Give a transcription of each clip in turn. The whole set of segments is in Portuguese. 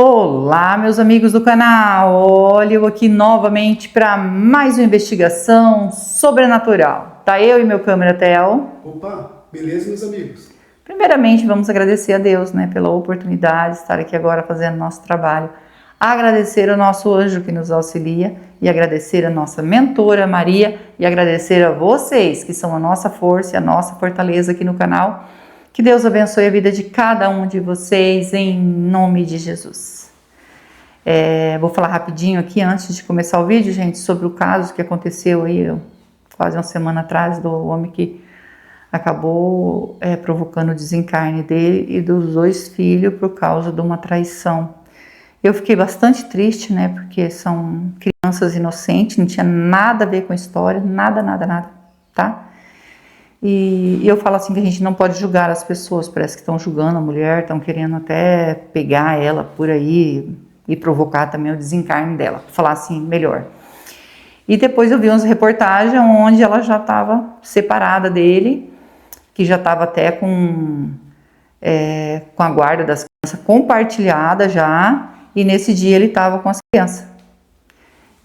Olá, meus amigos do canal. Olha eu aqui novamente para mais uma investigação sobrenatural. Tá eu e meu câmera Theo. Opa, beleza, meus amigos? Primeiramente, vamos agradecer a Deus, né, pela oportunidade de estar aqui agora fazendo nosso trabalho. Agradecer ao nosso anjo que nos auxilia e agradecer a nossa mentora Maria e agradecer a vocês que são a nossa força e a nossa fortaleza aqui no canal. Que Deus abençoe a vida de cada um de vocês, em nome de Jesus. Vou falar rapidinho aqui, antes de começar o vídeo, gente, sobre o caso que aconteceu aí quase uma semana atrás, do homem que acabou provocando o desencarne dele e dos 2 filhos por causa de uma traição. Eu fiquei bastante triste, né, porque são crianças inocentes, não tinha nada a ver com a história, nada, tá? E eu falo assim que a gente não pode julgar as pessoas, parece que estão julgando a mulher, estão querendo até pegar ela por aí e provocar também o desencarne dela, falar assim melhor. E depois eu vi umas reportagens onde ela já estava separada dele, que já estava até com a guarda das crianças compartilhada já, e nesse dia ele estava com as crianças.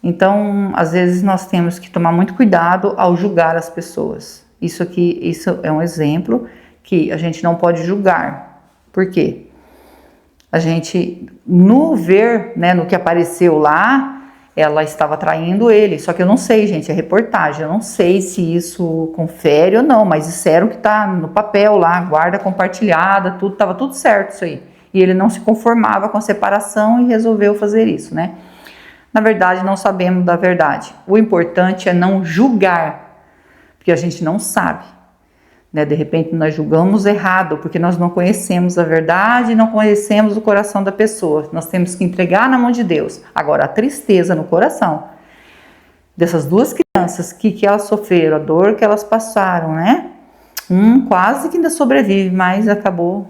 Então, às vezes nós temos que tomar muito cuidado ao julgar as pessoas. Isso é um exemplo que a gente não pode julgar. Por quê? A gente, no ver, né, no que apareceu lá, ela estava traindo ele. Só que eu não sei, gente, é reportagem. Eu não sei se isso confere ou não, mas disseram que está no papel lá, guarda compartilhada, tudo, estava tudo certo isso aí. E ele não se conformava com a separação e resolveu fazer isso, né? Na verdade, não sabemos da verdade. O importante é não julgar, porque a gente não sabe, né? De repente nós julgamos errado, porque nós não conhecemos a verdade, não conhecemos o coração da pessoa. Nós temos que entregar na mão de Deus. Agora, a tristeza no coração dessas 2 crianças, que elas sofreram, a dor que elas passaram, né? Quase que ainda sobrevive, mas acabou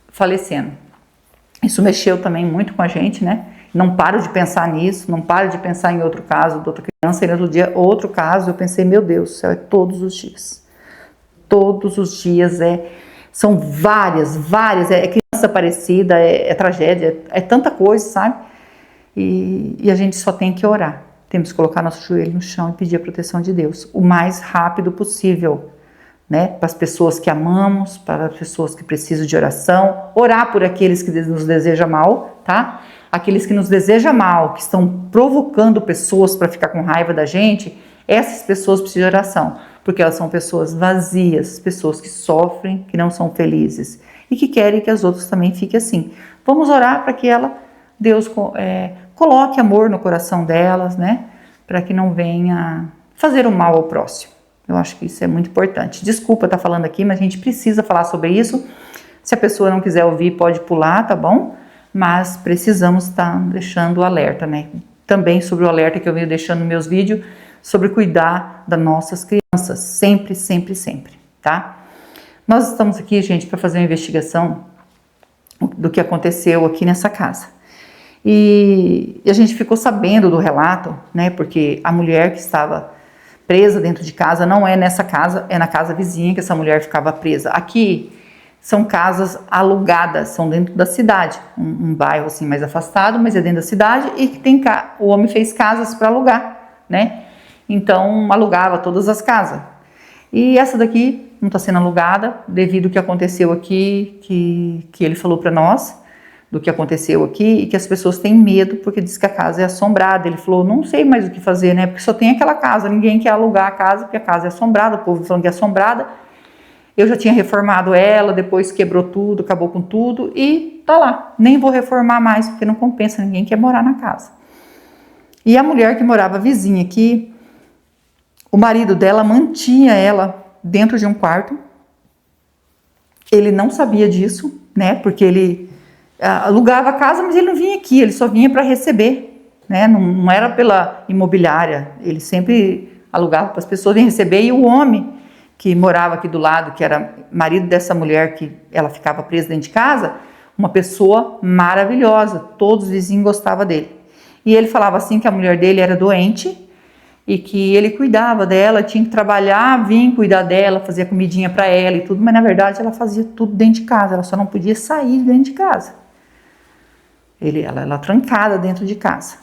falecendo. Isso mexeu também muito com a gente, né? Não paro de pensar nisso, não paro de pensar em outro caso de outra criança, e no outro dia outro caso, eu pensei, meu Deus do céu, é todos os dias. Todos os dias, são várias, é criança parecida, é tragédia, é tanta coisa, sabe? E a gente só tem que orar, temos que colocar nosso joelho no chão e pedir a proteção de Deus, o mais rápido possível, né? Para as pessoas que amamos, para as pessoas que precisam de oração, orar por aqueles que nos desejam mal, tá? Aqueles que nos desejam mal, que estão provocando pessoas para ficar com raiva da gente, essas pessoas precisam de oração, porque elas são pessoas vazias, pessoas que sofrem, que não são felizes e que querem que as outras também fiquem assim. Vamos orar para que Deus coloque amor no coração delas, né? Para que não venha fazer o mal ao próximo. Eu acho que isso é muito importante. Desculpa estar falando aqui, mas a gente precisa falar sobre isso. Se a pessoa não quiser ouvir, pode pular, tá bom? Mas precisamos estar deixando o alerta, né? Também sobre o alerta que eu venho deixando nos meus vídeos, sobre cuidar das nossas crianças, sempre, tá? Nós estamos aqui, gente, para fazer uma investigação do que aconteceu aqui nessa casa. E a gente ficou sabendo do relato, né? Porque a mulher que estava presa dentro de casa não é nessa casa, é na casa vizinha que essa mulher ficava presa. Aqui são casas alugadas, são dentro da cidade, um bairro assim mais afastado, mas é dentro da cidade, e que o homem fez casas para alugar, né? Então alugava todas as casas. E essa daqui não está sendo alugada devido ao que aconteceu aqui, que ele falou para nós, do que aconteceu aqui, e que as pessoas têm medo porque diz que a casa é assombrada. Ele falou, não sei mais o que fazer, né? Porque só tem aquela casa, ninguém quer alugar a casa porque a casa é assombrada, o povo falando que é assombrada. Eu já tinha reformado ela, depois quebrou tudo, acabou com tudo e tá lá. Nem vou reformar mais, porque não compensa, ninguém quer morar na casa. E a mulher que morava vizinha aqui, o marido dela mantinha ela dentro de um quarto. Ele não sabia disso, né? Porque ele alugava a casa, mas ele não vinha aqui, ele só vinha para receber, né? Não era pela imobiliária, ele sempre alugava para as pessoas virem receber, e o homem que morava aqui do lado, que era marido dessa mulher que ela ficava presa dentro de casa, uma pessoa maravilhosa, todos os vizinhos gostavam dele. E ele falava assim que a mulher dele era doente e que ele cuidava dela, tinha que trabalhar, vir cuidar dela, fazia comidinha para ela e tudo, mas na verdade ela fazia tudo dentro de casa, ela só não podia sair dentro de casa. Ela trancada dentro de casa.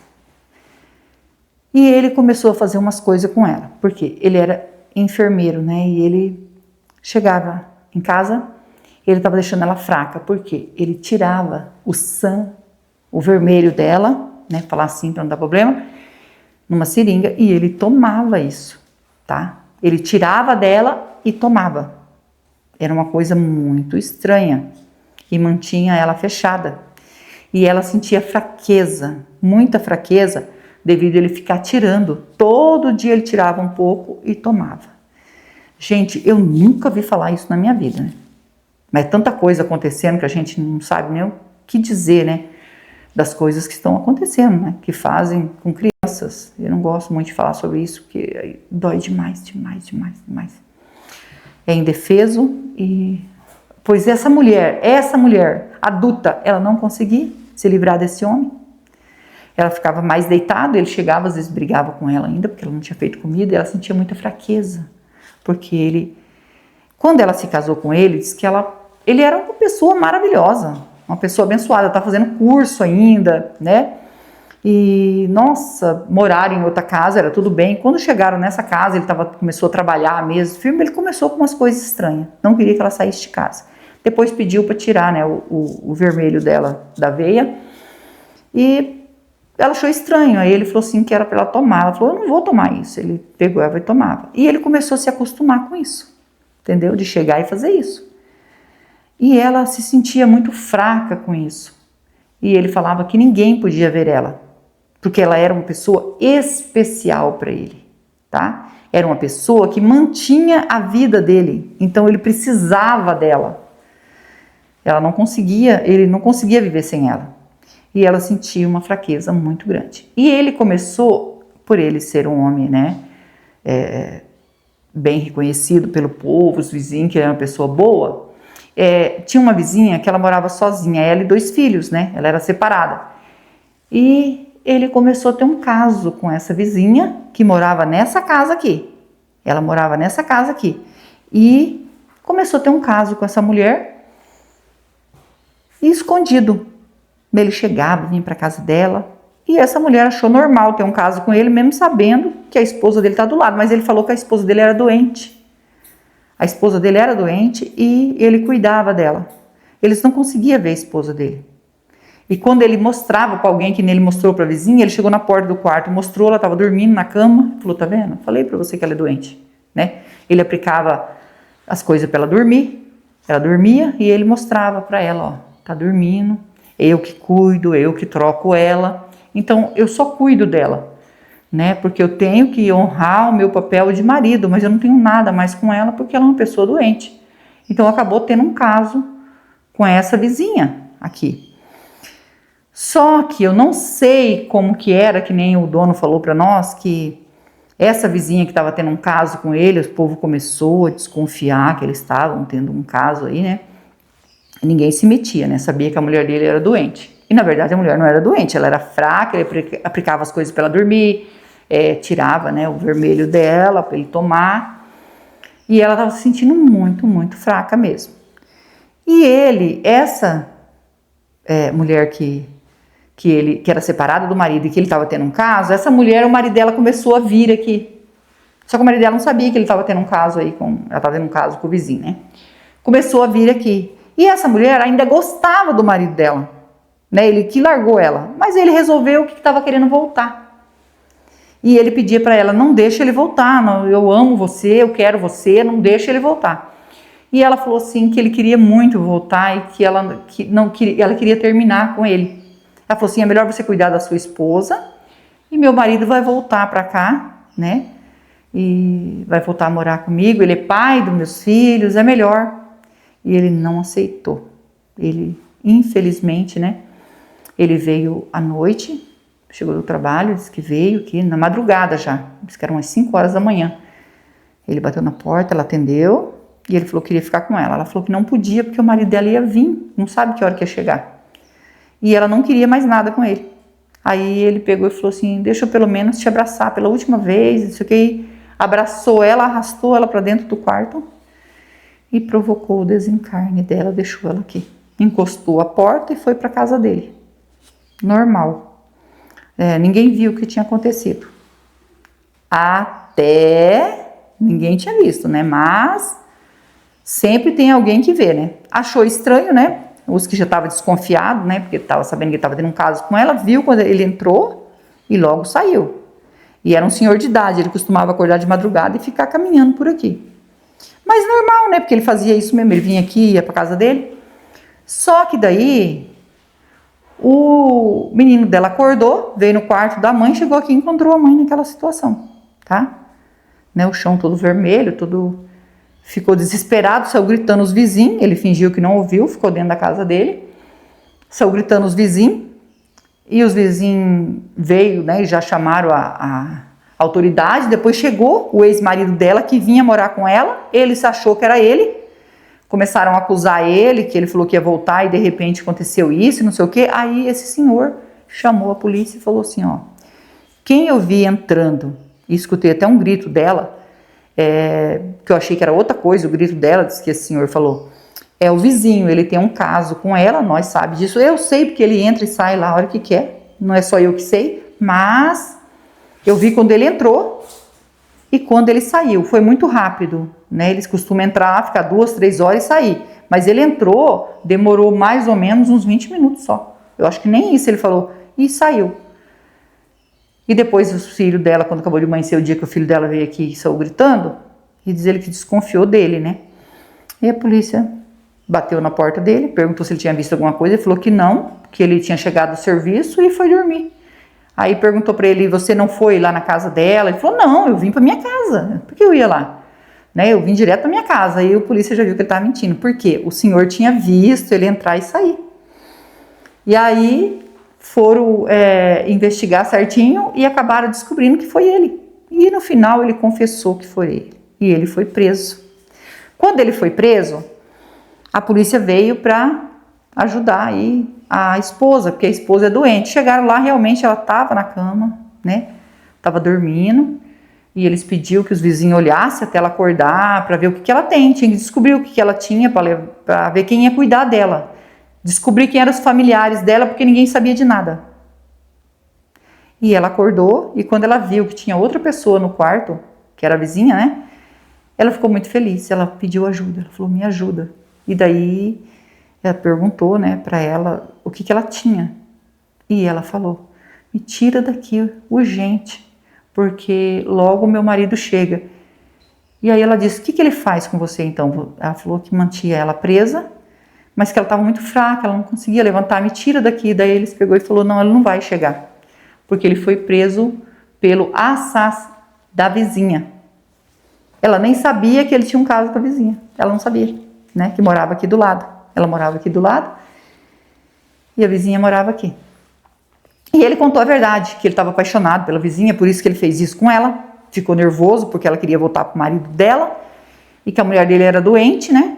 E ele começou a fazer umas coisas com ela, porque ele era enfermeiro, né? E ele chegava em casa, ele estava deixando ela fraca, porque ele tirava o sangue, o vermelho dela, né? Falar assim para não dar problema, numa seringa, e ele tomava isso, tá? Ele tirava dela e tomava. Era uma coisa muito estranha e mantinha ela fechada. E ela sentia fraqueza, muita fraqueza, devido a ele ficar tirando. Todo dia ele tirava um pouco e tomava. Gente, eu nunca vi falar isso na minha vida, né? Mas é tanta coisa acontecendo que a gente não sabe nem o que dizer, né? Das coisas que estão acontecendo, né? Que fazem com crianças. Eu não gosto muito de falar sobre isso, porque dói demais, demais, demais, demais. É indefeso e... Pois essa mulher adulta, ela não conseguia se livrar desse homem. Ela ficava mais deitada, ele chegava, às vezes brigava com ela ainda, porque ela não tinha feito comida, e ela sentia muita fraqueza. Porque ele, quando ela se casou com ele, disse que ele era uma pessoa maravilhosa, uma pessoa abençoada, tá fazendo curso ainda, né? E, nossa, moraram em outra casa, era tudo bem. Quando chegaram nessa casa, ele começou a trabalhar mesmo, firme, ele começou com umas coisas estranhas, não queria que ela saísse de casa. Depois pediu para tirar, né, o vermelho dela da veia, e ela achou estranho, aí ele falou assim que era para ela tomar. Ela falou, eu não vou tomar isso. Ele pegou ela e tomava. E ele começou a se acostumar com isso, entendeu? De chegar e fazer isso. E ela se sentia muito fraca com isso. E ele falava que ninguém podia ver ela, porque ela era uma pessoa especial para ele, tá? Era uma pessoa que mantinha a vida dele, então ele precisava dela. Ele não conseguia viver sem ela. E ela sentia uma fraqueza muito grande. E ele começou, por ele ser um homem, né, bem reconhecido pelo povo, os vizinhos, que ele era uma pessoa boa, tinha uma vizinha que ela morava sozinha, ela e 2 filhos, né, ela era separada. E ele começou a ter um caso com essa vizinha, que morava nessa casa aqui. Ela morava nessa casa aqui. E começou a ter um caso com essa mulher, e escondido. Ele chegava, vinha para casa dela, e essa mulher achou normal ter um caso com ele, mesmo sabendo que a esposa dele está do lado, mas ele falou que a esposa dele era doente. A esposa dele era doente e ele cuidava dela. Eles não conseguiam ver a esposa dele. E quando ele mostrava para alguém, que ele mostrou para a vizinha, ele chegou na porta do quarto, mostrou, ela estava dormindo na cama, falou, tá vendo? Falei para você que ela é doente, né? Ele aplicava as coisas para ela dormir, ela dormia e ele mostrava para ela, ó, tá dormindo, eu que cuido, eu que troco ela, então eu só cuido dela, né? Porque eu tenho que honrar o meu papel de marido, mas eu não tenho nada mais com ela porque ela é uma pessoa doente. Então acabou tendo um caso com essa vizinha aqui. Só que eu não sei como que era, que nem o dono falou para nós, que essa vizinha que estava tendo um caso com ele, o povo começou a desconfiar que eles estavam tendo um caso aí, né? Ninguém se metia, né? Sabia que a mulher dele era doente. E na verdade a mulher não era doente, ela era fraca, ele aplicava as coisas para ela dormir, tirava, né, o vermelho dela para ele tomar. E ela estava se sentindo muito, muito fraca mesmo. E ele, essa mulher que era separada do marido e que ele estava tendo um caso, essa mulher, o marido dela começou a vir aqui. Só que o marido dela não sabia que ele estava tendo um caso aí, ela estava tendo um caso com o vizinho, né? Começou a vir aqui. E essa mulher ainda gostava do marido dela, né? Ele que largou ela, mas ele resolveu que estava querendo voltar. E ele pedia para ela, não deixa ele voltar, não, eu amo você, eu quero você, não deixa ele voltar. E ela falou assim que ele queria muito voltar e que ela queria terminar com ele. Ela falou assim, é melhor você cuidar da sua esposa e meu marido vai voltar para cá, né? E vai voltar a morar comigo, ele é pai dos meus filhos, é melhor. E ele não aceitou. Ele, infelizmente, né? Ele veio à noite, chegou do trabalho, disse que veio aqui na madrugada já, disse que eram umas 5 horas da manhã. Ele bateu na porta, ela atendeu e ele falou que queria ficar com ela. Ela falou que não podia porque o marido dela ia vir, não sabe que hora que ia chegar. E ela não queria mais nada com ele. Aí ele pegou e falou assim, deixa eu pelo menos te abraçar pela última vez, isso aqui. Abraçou ela, arrastou ela para dentro do quarto e provocou o desencarne dela, deixou ela aqui. Encostou a porta e foi para casa dele. normal. Ninguém viu o que tinha acontecido. Até ninguém tinha visto, né? Mas sempre tem alguém que vê, né? Achou estranho, né? Os que já estavam desconfiados, né? Porque estava sabendo que ele estava tendo um caso com ela, viu quando ele entrou e logo saiu. E era um senhor de idade, ele costumava acordar de madrugada e ficar caminhando por aqui. Mas normal, né? Porque ele fazia isso mesmo, ele vinha aqui, ia para casa dele. Só que daí o menino dela acordou, veio no quarto da mãe, chegou aqui e encontrou a mãe naquela situação, tá? Né, o chão todo vermelho, tudo... Ficou desesperado, saiu gritando os vizinhos, ele fingiu que não ouviu, ficou dentro da casa dele, saiu gritando os vizinhos, e os vizinhos veio, né, e já chamaram a autoridade. Depois chegou o ex-marido dela, que vinha morar com ela, ele se achou que era ele, começaram a acusar ele, que ele falou que ia voltar e de repente aconteceu isso, não sei o que. Aí esse senhor chamou a polícia e falou assim, ó, quem eu vi entrando, e escutei até um grito dela, que eu achei que era outra coisa, o grito dela, disse que esse senhor falou, é o vizinho, ele tem um caso com ela, nós sabemos disso, eu sei porque ele entra e sai lá a hora que quer, não é só eu que sei, mas eu vi quando ele entrou e quando ele saiu, foi muito rápido, né? Eles costumam entrar, ficar 2, 3 horas e sair, mas ele entrou, demorou mais ou menos uns 20 minutos só, eu acho que nem isso ele falou, e saiu. E depois o filho dela, quando acabou de amanhecer o dia que o filho dela veio aqui e saiu gritando, e diz ele que desconfiou dele, né? E a polícia bateu na porta dele, perguntou se ele tinha visto alguma coisa, ele falou que não, que ele tinha chegado do serviço e foi dormir. Aí perguntou para ele, você não foi lá na casa dela? Ele falou, não, eu vim para minha casa, por que eu ia lá? Né? Eu vim direto para minha casa. Aí a polícia já viu que ele estava mentindo, porque o senhor tinha visto ele entrar e sair. E aí foram investigar certinho e acabaram descobrindo que foi ele. E no final ele confessou que foi ele. E ele foi preso. Quando ele foi preso, a polícia veio para ajudar aí a esposa, porque a esposa é doente. Chegaram lá, realmente ela estava na cama, né? Estava dormindo. E eles pediram que os vizinhos olhassem até ela acordar, para ver o que ela tem. Tinha que descobrir o que ela tinha, para ver quem ia cuidar dela. Descobrir quem eram os familiares dela, porque ninguém sabia de nada. E ela acordou, e quando ela viu que tinha outra pessoa no quarto, que era a vizinha, né? Ela ficou muito feliz, ela pediu ajuda, ela falou, me ajuda. E daí ela perguntou, né, para ela o que ela tinha. E ela falou, me tira daqui, urgente, porque logo meu marido chega. E aí ela disse, o que ele faz com você então? Ela falou que mantinha ela presa, mas que ela estava muito fraca, ela não conseguia levantar, me tira daqui. Daí eles pegou e falou, não, ele não vai chegar, porque ele foi preso pelo assas da vizinha. Ela nem sabia que ele tinha um caso com a vizinha, ela não sabia, né, que morava aqui do lado. Ela morava aqui do lado e a vizinha morava aqui. E ele contou a verdade, que ele estava apaixonado pela vizinha, por isso que ele fez isso com ela, ficou nervoso porque ela queria voltar para o marido dela e que a mulher dele era doente, né?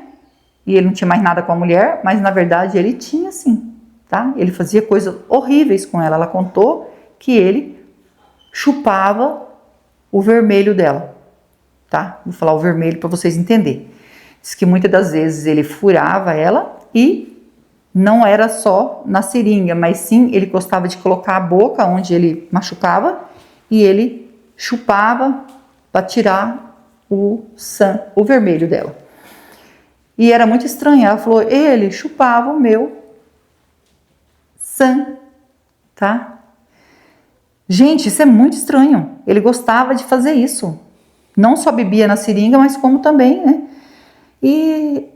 E ele não tinha mais nada com a mulher, mas na verdade ele tinha sim, tá? Ele fazia coisas horríveis com ela. Ela contou que ele chupava o vermelho dela, tá? Vou falar o vermelho para vocês entenderem. Diz que muitas das vezes ele furava ela e não era só na seringa, mas sim ele gostava de colocar a boca onde ele machucava e ele chupava para tirar o vermelho dela. E era muito estranho, ela falou, ele chupava o meu sangue, tá? Gente, isso é muito estranho, ele gostava de fazer isso, não só bebia na seringa, mas como também, né? E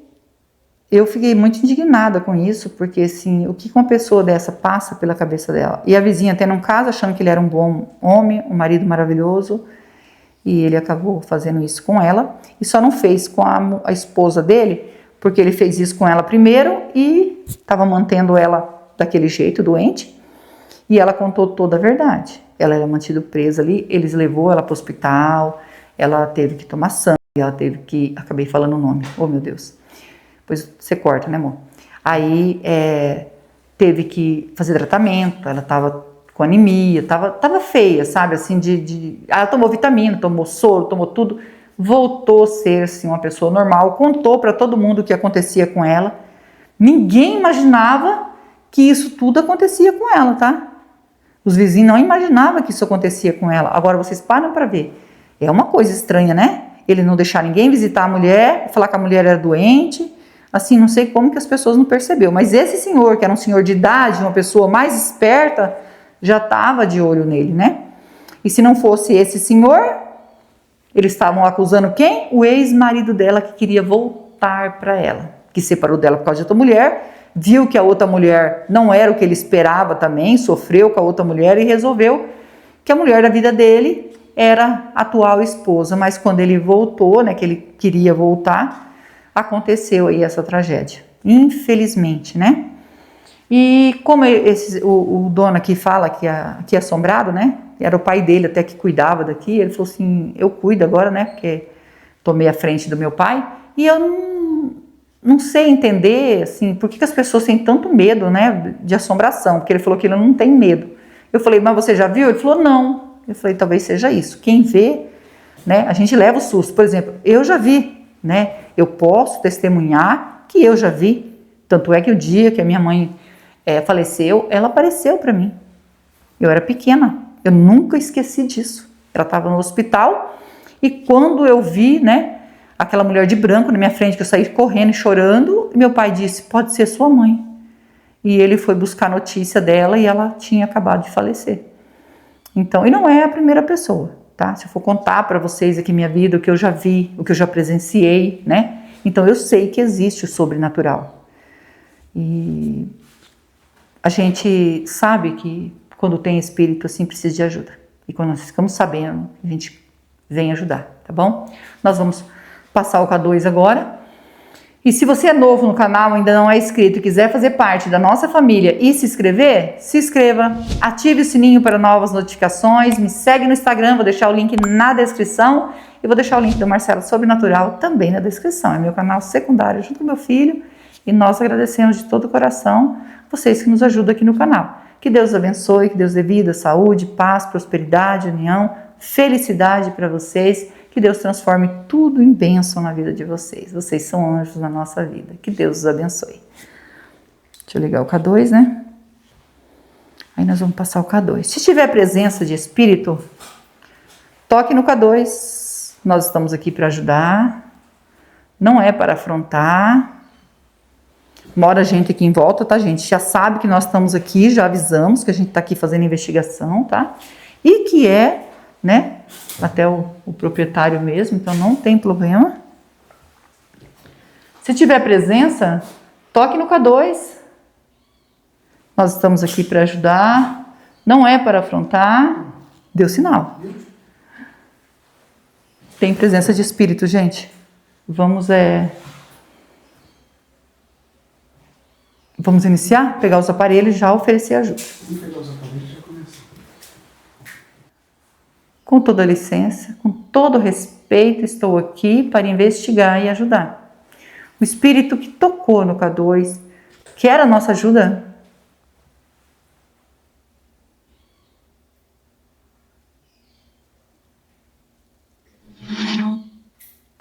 eu fiquei muito indignada com isso, porque assim, o que uma pessoa dessa passa pela cabeça dela? E a vizinha tendo um caso, achando que ele era um bom homem, um marido maravilhoso, e ele acabou fazendo isso com ela, e só não fez com a esposa dele, porque ele fez isso com ela primeiro e estava mantendo ela daquele jeito, doente, e ela contou toda a verdade. Ela era mantida presa ali, eles levou ela para o hospital, ela teve que tomar sangue, ela teve que... Acabei falando o nome, oh meu Deus. Depois você corta, né amor? Aí teve que fazer tratamento, ela estava com anemia, tava feia, sabe, assim, ela tomou vitamina, tomou soro, tomou tudo, voltou a ser, assim, uma pessoa normal, contou para todo mundo o que acontecia com ela, ninguém imaginava que isso tudo acontecia com ela, tá? Os vizinhos não imaginavam que isso acontecia com ela. Agora vocês param para ver. É uma coisa estranha, né? Ele não deixar ninguém visitar a mulher, falar que a mulher era doente. Assim, não sei como que as pessoas não perceberam. Mas esse senhor, que era um senhor de idade, uma pessoa mais esperta, já estava de olho nele, né? E se não fosse esse senhor, eles estavam acusando quem? O ex-marido dela, que queria voltar para ela, que separou dela por causa de outra mulher, viu que a outra mulher não era o que ele esperava também, sofreu com a outra mulher e resolveu que a mulher da vida dele era a atual esposa. Mas quando ele voltou, né, que ele queria voltar, aconteceu aí essa tragédia, infelizmente, né? E como o dono aqui fala que aqui é assombrado, né? Era o pai dele até que cuidava daqui. Ele falou assim: eu cuido agora, né? Porque tomei a frente do meu pai. E eu não sei entender, assim, por que as pessoas têm tanto medo, né? De assombração. Porque ele falou que ele não tem medo. Eu falei: mas você já viu? Ele falou: não. Eu falei: talvez seja isso. Quem vê, né? A gente leva o susto. Por exemplo, eu já vi, né? Eu posso testemunhar que eu já vi. Tanto é que o dia que a minha mãe faleceu, ela apareceu para mim. Eu era pequena, eu nunca esqueci disso. Ela estava no hospital e quando eu vi, né, aquela mulher de branco na minha frente, que eu saí correndo e chorando, meu pai disse: pode ser sua mãe. E ele foi buscar notícia dela e ela tinha acabado de falecer. Então, e não é a primeira pessoa, tá? Se eu for contar para vocês aqui minha vida, o que eu já vi, o que eu já presenciei, né? Então eu sei que existe o sobrenatural. E a gente sabe que quando tem espírito assim precisa de ajuda. E quando nós ficamos sabendo, a gente vem ajudar, tá bom? Nós vamos passar o K2 agora. E se você é novo no canal, ainda não é inscrito e quiser fazer parte da nossa família e se inscrever, se inscreva, ative o sininho para novas notificações, me segue no Instagram, vou deixar o link na descrição e vou deixar o link do Marcelo Sobrenatural também na descrição. É meu canal secundário junto com meu filho e nós agradecemos de todo o coração vocês que nos ajudam aqui no canal. Que Deus abençoe, que Deus dê vida, saúde, paz, prosperidade, união, felicidade para vocês. Que Deus transforme tudo em bênção na vida de vocês. Vocês são anjos na nossa vida. Que Deus os abençoe. Deixa eu ligar o K2, né? Aí nós vamos passar o K2. Se tiver presença de espírito, toque no K2. Nós estamos aqui para ajudar. Não é para afrontar. Mora gente aqui em volta, tá, gente? Já sabe que nós estamos aqui, já avisamos que a gente está aqui fazendo investigação, tá? E que é, né, até o proprietário mesmo, então não tem problema. Se tiver presença, toque no K2. Nós estamos aqui para ajudar, não é para afrontar. Deu sinal. Tem presença de espírito, gente. Vamos iniciar? Pegar os aparelhos e já oferecer ajuda. Vamos pegar os aparelhos e já começar. Com toda licença, com todo respeito, estou aqui para investigar e ajudar. O espírito que tocou no K2, quer a nossa ajuda?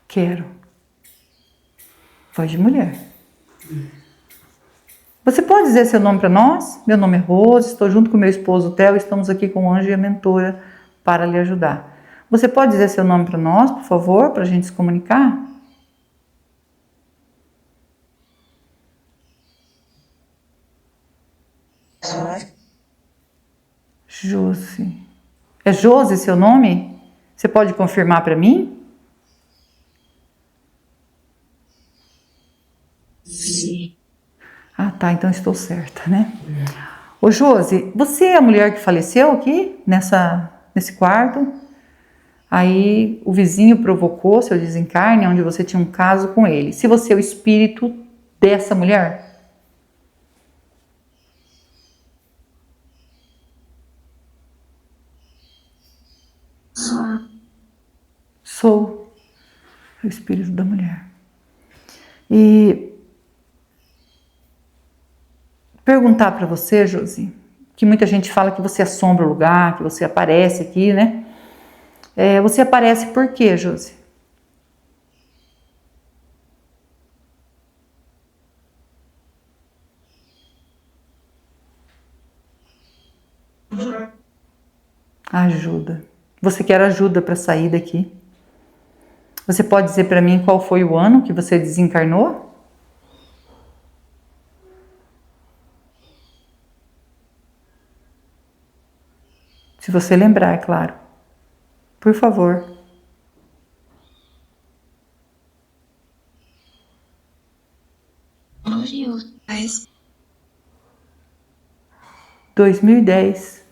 Quero. Voz de mulher. Você pode dizer seu nome para nós? Meu nome é Rose, estou junto com meu esposo Theo, estamos aqui com o anjo e a mentora para lhe ajudar. Você pode dizer seu nome para nós, por favor, para a gente se comunicar? Josi. É Josi seu nome? Você pode confirmar para mim? Sim. Ah, tá, então estou certa, né? Ô Josi, você é a mulher que faleceu aqui, nesse quarto? Aí o vizinho provocou seu desencarne, onde você tinha um caso com ele. Se você é o espírito dessa mulher? Sou o espírito da mulher. E perguntar para você, Josi, que muita gente fala que você assombra o lugar, que você aparece aqui, né? Você aparece por quê, Josi? Ajuda. Você quer ajuda para sair daqui? Você pode dizer para mim qual foi o ano que você desencarnou? Se você lembrar, é claro. Por favor. Mas 2010.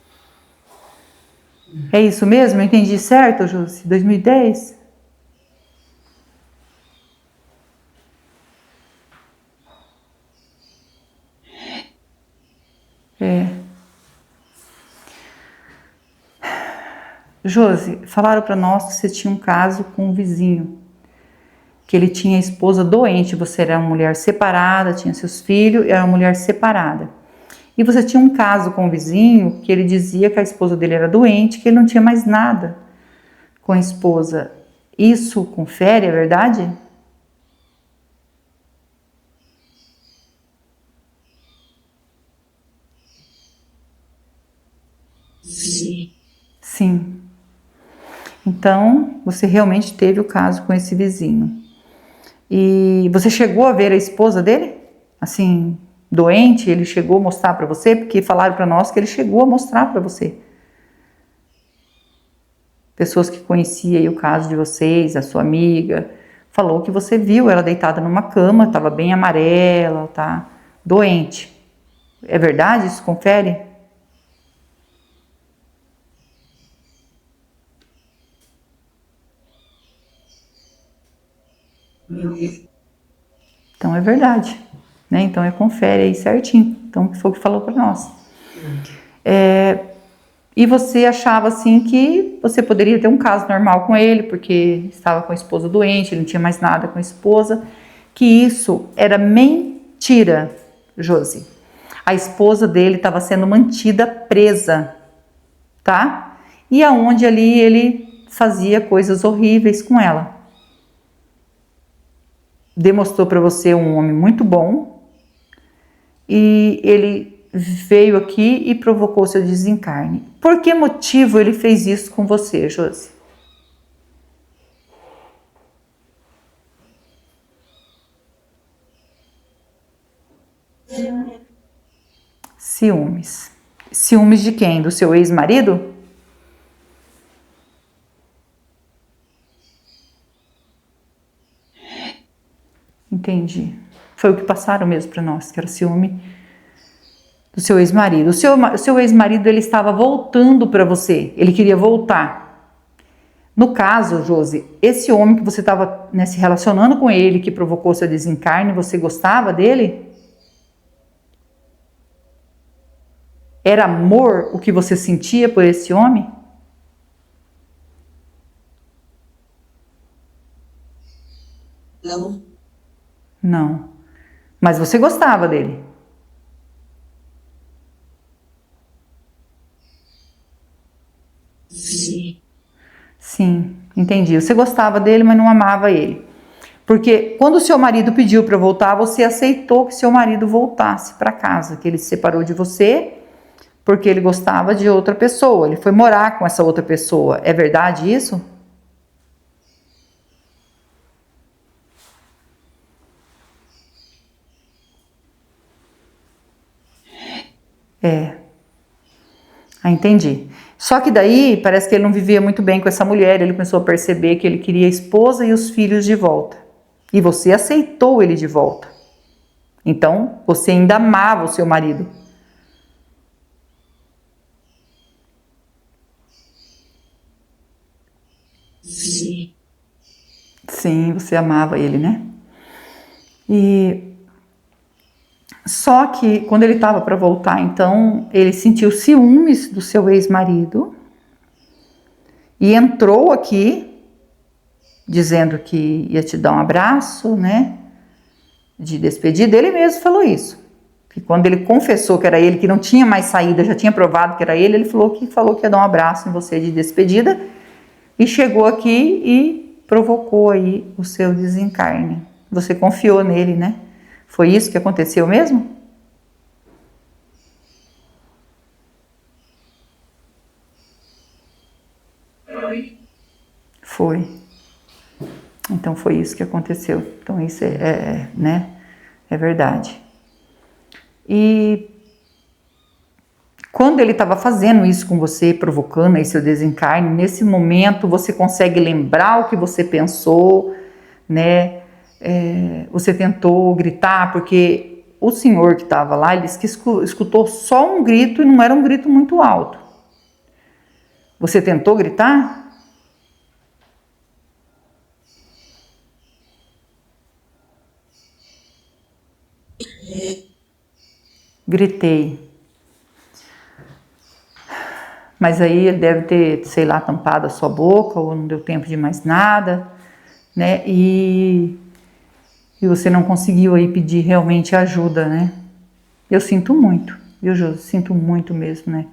É isso mesmo? Eu entendi certo, Jússi? 2010? É. Josi, falaram para nós que você tinha um caso com um vizinho, que ele tinha a esposa doente, você era uma mulher separada, tinha seus filhos, era uma mulher separada. E você tinha um caso com o vizinho que ele dizia que a esposa dele era doente, que ele não tinha mais nada com a esposa. Isso confere, é verdade? sim, Sim. Então, você realmente teve o caso com esse vizinho. E você chegou a ver a esposa dele? Assim, doente, ele chegou a mostrar para você? Porque falaram para nós que ele chegou a mostrar para você. Pessoas que conheciam aí o caso de vocês, a sua amiga, falou que você viu ela deitada numa cama, estava bem amarela, tá doente. É verdade? Isso confere? Então é verdade, né? Então confere aí certinho. Então foi o que falou para nós. E você achava assim que você poderia ter um caso normal com ele, porque estava com a esposa doente, ele não tinha mais nada com a esposa, que isso era mentira, Josi. A esposa dele estava sendo mantida presa, tá? E aonde ali ele fazia coisas horríveis com ela. Demonstrou para você um homem muito bom e ele veio aqui e provocou seu desencarne. Por que motivo ele fez isso com você, Josi? Ciúmes. Ciúmes de quem? Do seu ex-marido? Entendi. Foi o que passaram mesmo para nós, que era ciúme do seu ex-marido. O seu ex-marido, ele estava voltando para você, ele queria voltar. No caso, Josi, esse homem que você estava, né, se relacionando com ele, que provocou seu desencarne, você gostava dele? Era amor o que você sentia por esse homem? não, Não. Mas você gostava dele? sim, Sim, entendi. Você gostava dele, mas não amava ele. Porque quando o seu marido pediu para voltar, você aceitou que seu marido voltasse para casa, que ele se separou de você porque ele gostava de outra pessoa. Ele foi morar com essa outra pessoa. É verdade isso? É. Ah, entendi. Só que daí parece que ele não vivia muito bem com essa mulher. Ele começou a perceber que ele queria a esposa e os filhos de volta. E você aceitou ele de volta. Então, você ainda amava o seu marido. sim, Sim, você amava ele, né? E só que quando ele estava para voltar, então, ele sentiu ciúmes do seu ex-marido e entrou aqui dizendo que ia te dar um abraço, né? De despedida. Ele mesmo falou isso. Que quando ele confessou que era ele, que não tinha mais saída, já tinha provado que era ele falou que ia dar um abraço em você de despedida e chegou aqui e provocou aí o seu desencarne. Você confiou nele, né? Foi isso que aconteceu mesmo? Foi. Então foi isso que aconteceu. Então isso né? É verdade. E quando ele estava fazendo isso com você, provocando aí seu desencarne, nesse momento você consegue lembrar o que você pensou, né? Você tentou gritar, porque o senhor que estava lá, ele disse que escutou só um grito e não era um grito muito alto. Você tentou gritar? Gritei. Mas aí ele deve ter, sei lá, tampado a sua boca ou não deu tempo de mais nada, né? E você não conseguiu aí pedir realmente ajuda, né? Eu sinto muito, viu, Josi? Sinto muito mesmo, né?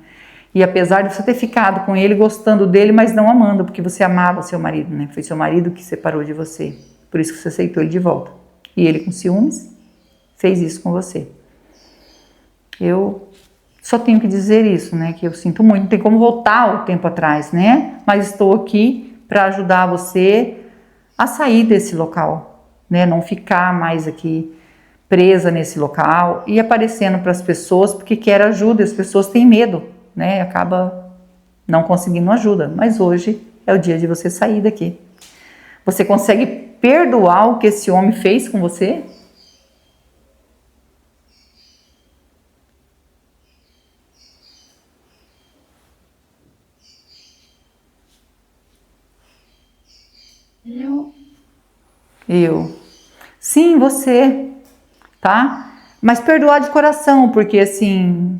E apesar de você ter ficado com ele, gostando dele, mas não amando, porque você amava seu marido, né? Foi seu marido que separou de você. Por isso que você aceitou ele de volta. E ele, com ciúmes, fez isso com você. Eu só tenho que dizer isso, né? Que eu sinto muito. Não tem como voltar o tempo atrás, né? Mas estou aqui para ajudar você a sair desse local, né? Não ficar mais aqui presa nesse local e aparecendo para as pessoas porque quer ajuda. As pessoas têm medo, né? Acaba não conseguindo ajuda. Mas hoje é o dia de você sair daqui. Você consegue perdoar o que esse homem fez com você? Eu. Sim, você, tá? Mas perdoar de coração, porque assim,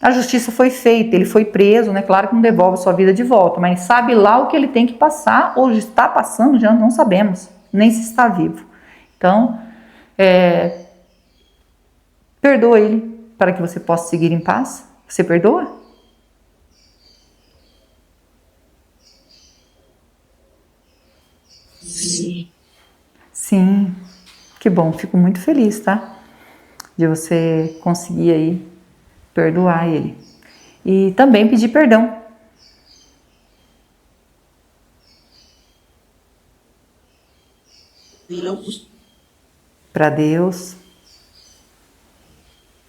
a justiça foi feita, ele foi preso, né? Claro que não devolve sua vida de volta, mas sabe lá o que ele tem que passar, ou está passando, já não sabemos, nem se está vivo. Então, perdoa ele para que você possa seguir em paz. Você perdoa? Sim. Sim, que bom, fico muito feliz, tá? De você conseguir aí perdoar ele. E também pedir perdão. Para Deus.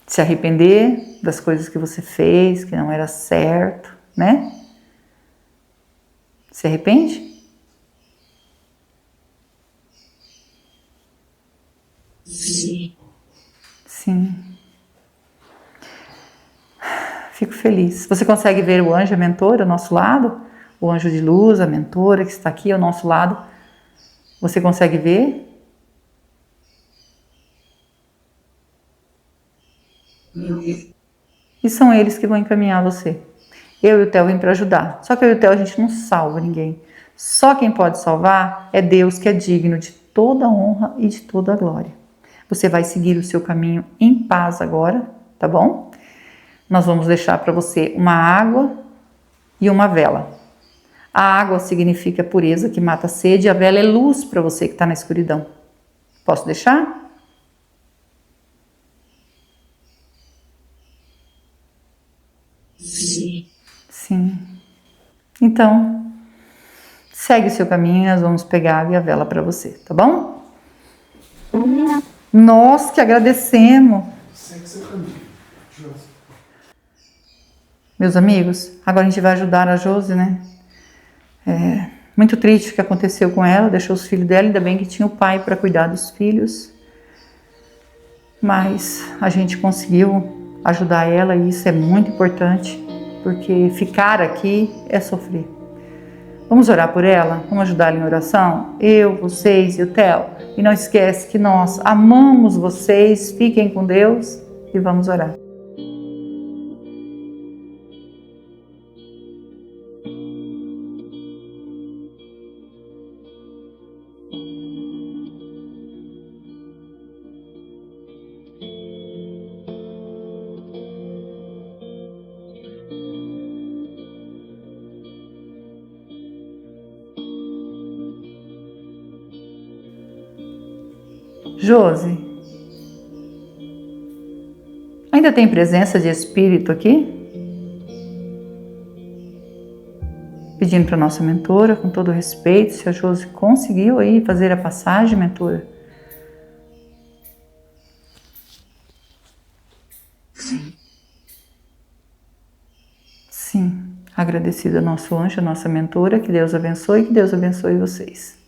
Se arrepender das coisas que você fez, que não era certo, né? Se arrepende? Sim. Sim. Fico feliz. Você consegue ver o anjo, a mentora, ao nosso lado? O anjo de luz, a mentora que está aqui ao nosso lado. Você consegue ver? E são eles que vão encaminhar você. Eu e o Theo vim para ajudar. Só que eu e o Theo a gente não salva ninguém. Só quem pode salvar é Deus, que é digno de toda a honra e de toda a glória. Você vai seguir o seu caminho em paz agora, tá bom? Nós vamos deixar para você uma água e uma vela. A água significa pureza, que mata a sede, e a vela é luz para você que está na escuridão. Posso deixar? Sim. Sim. Então, segue o seu caminho e nós vamos pegar a água e a vela para você, tá bom? Nós que agradecemos. Segue seu caminho, Josi. Meus amigos, agora a gente vai ajudar a Josi, né? Muito triste o que aconteceu com ela, deixou os filhos dela, ainda bem que tinha o pai para cuidar dos filhos. Mas a gente conseguiu ajudar ela e isso é muito importante, porque ficar aqui é sofrer. Vamos orar por ela? Vamos ajudar ela em oração? Eu, vocês e o Theo. E não esquece que nós amamos vocês, fiquem com Deus e vamos orar. Josi, ainda tem presença de espírito aqui? Pedindo para a nossa mentora, com todo respeito, se a Josi conseguiu aí fazer a passagem, mentora? Sim. Sim. Agradecida ao nosso anjo, a nossa mentora, que Deus abençoe vocês.